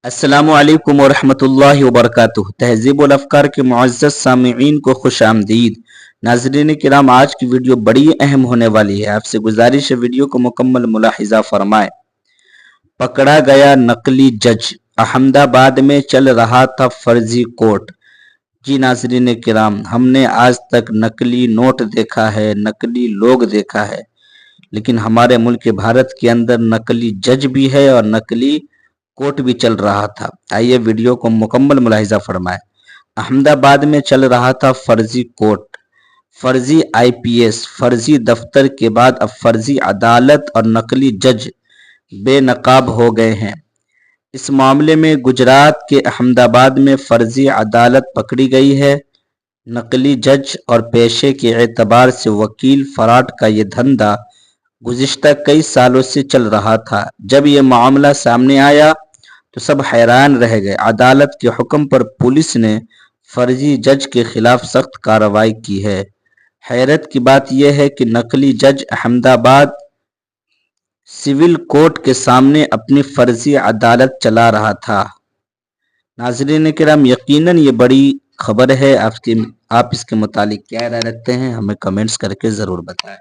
अस्सलामु अलैकुम वरहमतुल्लाहि वबरकातुहू। तहज़ीब उल अफ़कार के मुअज़्ज़ज़ सामिईन को खुश आमदीद। नाज़रीन किराम, आज की वीडियो बड़ी अहम होने वाली है। आपसे गुजारिश है वीडियो को मुकम्मल मुलाहिज़ा फरमाएं। पकड़ा गया नकली जज, अहमदाबाद में चल रहा था फर्जी कोर्ट। जी नाज़रीन किराम, हमने आज तक नकली नोट देखा है, नकली लोग देखा है, लेकिन हमारे मुल्क भारत के अंदर नकली जज भी है और नकली कोर्ट भी चल रहा था। आइए वीडियो को मुकम्मल मुलाहिजा फरमाएं। अहमदाबाद में चल रहा था फर्जी कोर्ट, फर्जी आईपीएस, फर्जी दफ्तर के बाद अब फर्जी अदालत और नकली जज बेनकाब हो गए हैं। इस मामले में गुजरात के अहमदाबाद में फर्जी अदालत पकड़ी गई है। नकली जज और पेशे के एतबार से वकील फराड का ये धंधा गुज़िश्ता कई सालों से चल रहा था। जब ये मामला सामने आया तो सब हैरान रह गए। अदालत के हुक्म पर पुलिस ने फर्जी जज के खिलाफ सख्त कार्रवाई की है। हैरत की बात यह है कि नकली जज अहमदाबाद सिविल कोर्ट के सामने अपनी फर्जी अदालत चला रहा था। नाज़रीन किराम, यकीनन ये बड़ी खबर है। आप इसके मुतालिक क्या राय रखते हैं, हमें कमेंट्स करके ज़रूर बताएं।